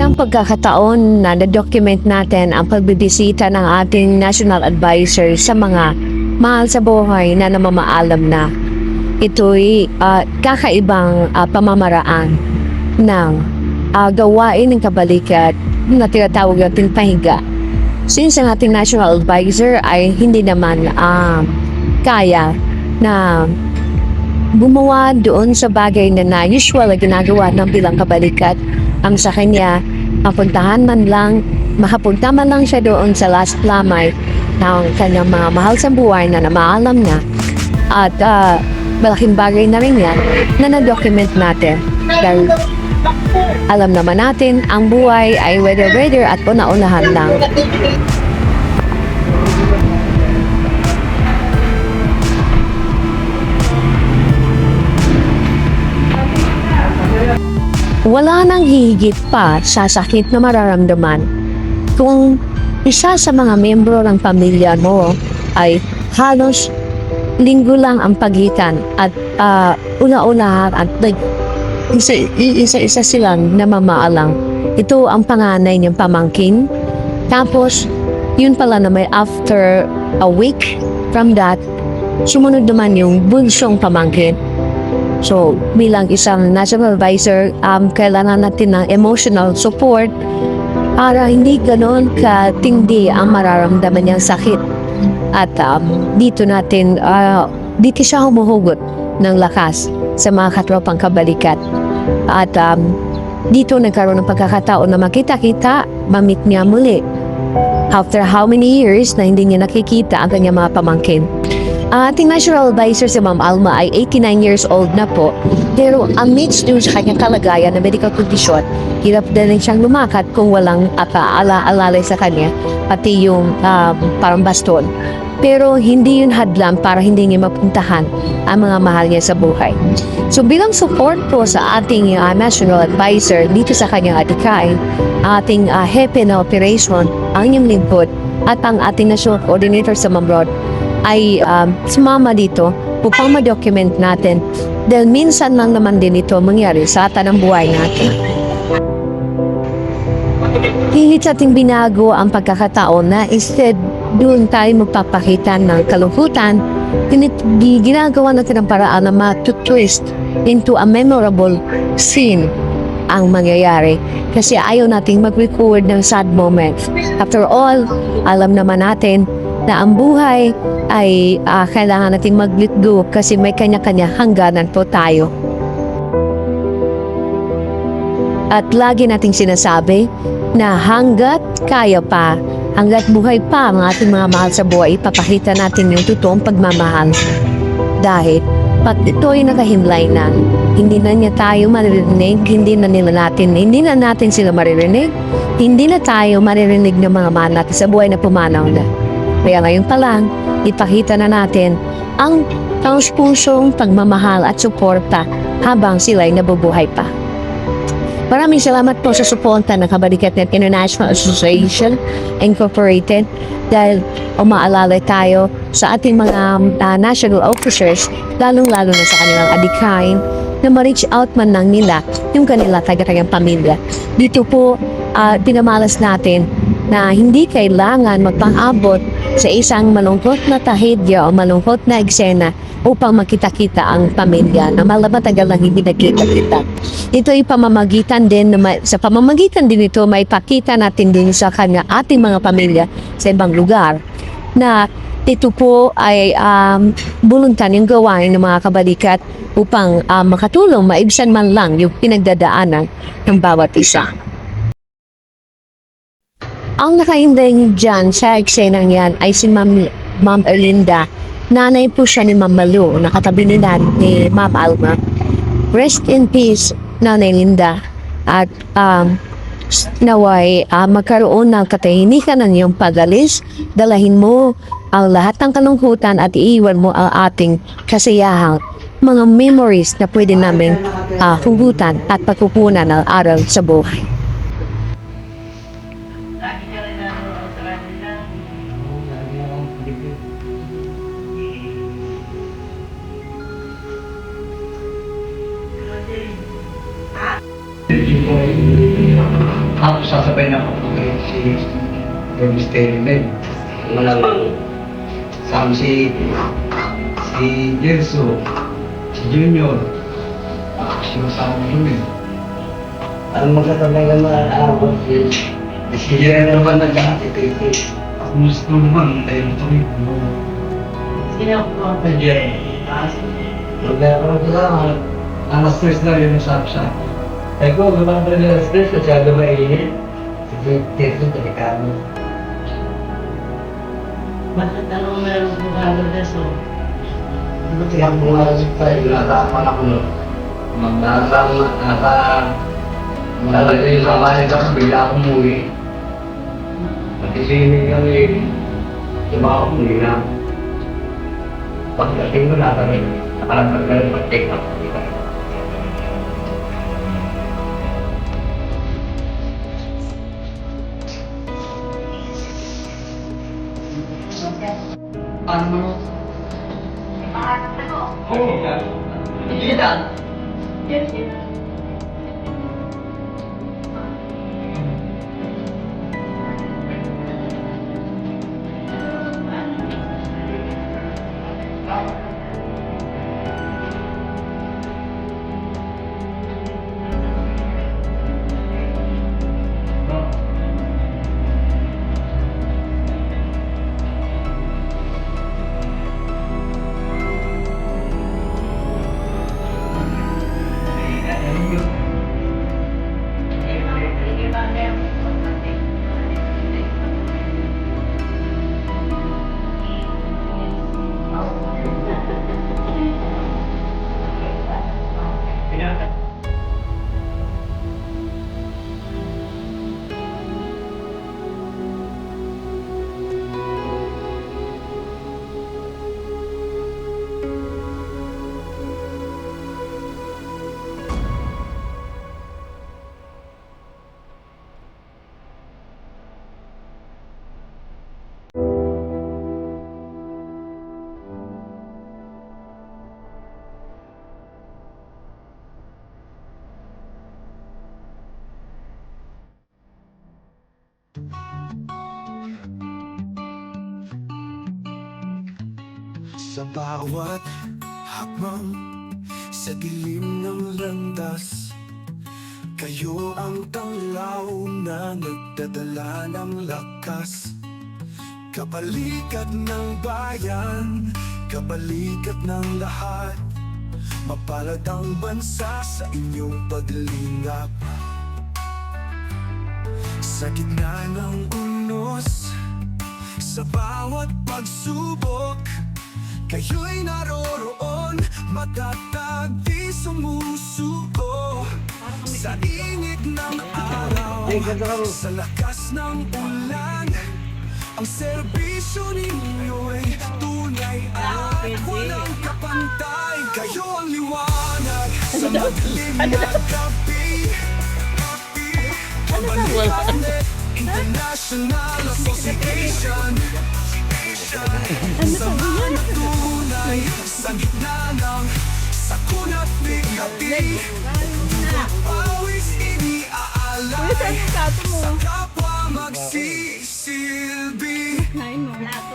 isang pagkakataon na na-document natin ang pagbibisita ng ating National Advisor sa mga mahal sa buhay na namamaalam na. Ito'y kakaibang pamamaraan ng gawain ng kabalikat na tinatawag natin pahiga. Since ang ating National Advisor ay hindi naman kaya na gumawa doon sa bagay na usual na ginagawa ng bilang kabalikat, ang sa kanya, mapuntahan man lang, makapunta man lang siya doon sa last lamay ng kanyang mga mahal sa buhay na namaalam na. At malaking bagay na rin yan na na-document natin. Dahil alam naman natin, ang buhay ay weather at una-unahan lang. Wala nang hihigit pa sa sakit na mararamdaman kung isa sa mga membro ng pamilya mo ay halos linggo lang ang pagitan at una-unahan at isa-isa silang namamaalang. Ito ang panganay niyang pamangkin. Tapos, yun pala na may after a week from that, sumunod naman yung bunsong pamangkin. So, bilang isang national advisor, kailangan natin ng emotional support para hindi ganon katindi ang mararamdaman niyang sakit. At dito siya humuhugot ng lakas sa mga katropang kabalikat. At dito nagkaroon ng pagkakataon na makita-kita, mamit niya muli. After how many years na hindi niya nakikita ang kanyang mga pamangkin. Ating national advisor si Ma'am Alma ay 89 years old na po, pero amidst dun sa kanyang kalagayan na medical condition, hirap din siyang lumakad kung walang alalay sa kanya, pati yung parang baston. Pero hindi yun hadlang para hindi niya mapuntahan ang mga mahal niya sa buhay. So bilang support po sa ating national advisor dito sa kanyang adikain, ating hepe na operation, ang inyong lingkod, at ang ating national coordinator sa Mamrod, ay sumama dito upang ma-document natin dahil minsan lang naman din ito mangyari sa tanang buhay natin. Hihit sa ating binago ang pagkakataon na instead doon tayo magpapakita ng kalungkutan, ginagawa natin ang paraan na ma-twist into a memorable scene ang mangyayari kasi ayaw nating mag-record ng sad moments. After all, alam naman natin na ang buhay ay kailangan nating mag-let go kasi may kanya-kanya hangganan po tayo. At lagi nating sinasabi na hanggat kaya pa, hanggat buhay pa ang ating mga mahal sa buhay, ipapakita natin yung totoong pagmamahal. Dahil pag ito'y nakahimlay na, hindi na niya tayo maririnig, hindi na natin sila maririnig, hindi na tayo maririnig ng mga mahal natin sa buhay na pumanaw na. Kaya ngayon pa lang, ipakita na natin ang taos-pusong pagmamahal at suporta habang sila'y nabubuhay pa. Maraming salamat po sa suporta ng Kabalikat-Net International Association Incorporated dahil umaalala tayo sa ating mga national officers, lalong-lalo na sa kanilang adikain, na ma-reach out man lang nila yung kanila taga-tagang pamilya. Dito po, pinamalas natin na hindi kailangan magpang-abot sa isang malungkot na tahidya o malungkot na eksena upang makita-kita ang pamilya na matagal lang hindi nagkita-kita. Ito ay pamamagitan din, sa pamamagitan din ito, may pakita natin din sa ating mga pamilya sa ibang lugar na ito po ay buluntan yung gawain ng mga kabalikat upang makatulong, maibsan man lang yung pinagdadaanan ng bawat isa. Ang nakainday dyan sa eksenang yan ay si Ma'am Erlinda. Nanay po siya ni Ma'am Malu, nakatabi nila ni Ma'am Alma. Rest in peace, Nanay Linda. At naway magkaroon ng katahimikan ng iyong pag-alis. Dalahin mo ang lahat ng kalungkutan at iiwan mo ang ating kasiyahang mga memories na pwede namin hugutan at pagkukunan ng aral sa buhay. Thank you. Ako sasabay na ako kay si Mr. Ned. Malamang sama si Gerso, si Junior, si Masama Junior. Ang magkatabi ka mga ako, si Junior naman nagkakatititi. Ang gusto naman, tayo ito rin. Sino ako mga pa-Junior? Magkakaroon ko lang, ang stress na yun yung sabi sa akin. Sabi ko, gumang pa nila stress, masyado mainit. Sige, Gerso, delikado. Bakit anong meron po kagad eso? Buti ang mga tayo, nataman ako nun. Nalalagay yung kamay ko, bigla akong umuwi. Natisinin kami, diba ako umuwi na. Pagdating ko nakalagay ng pag-take up. Paano mo? Hindi na. Sa bawat hakbang sa dilim ng landas, kayo ang tanglaw na nagdadala ng lakas. Kabalikat ng bayan, kabalikat ng lahat, mapalad ang bansa sa inyong paglingap. Sa gitna ng unos, sa bawat pagsubok, kayo'y naroroon, matatag di sumusuko. Sa init ng araw, sa lakas ng ulan, ang serbisyo ninyo'y tunay at walang kapantay. Kayo ang liwanag sa madilim na gabi. Pabalikan International Association. Samahan na tunay sa gitna ng sakunat bigati. Pawis iniaalay sa kapwa magsisilbi.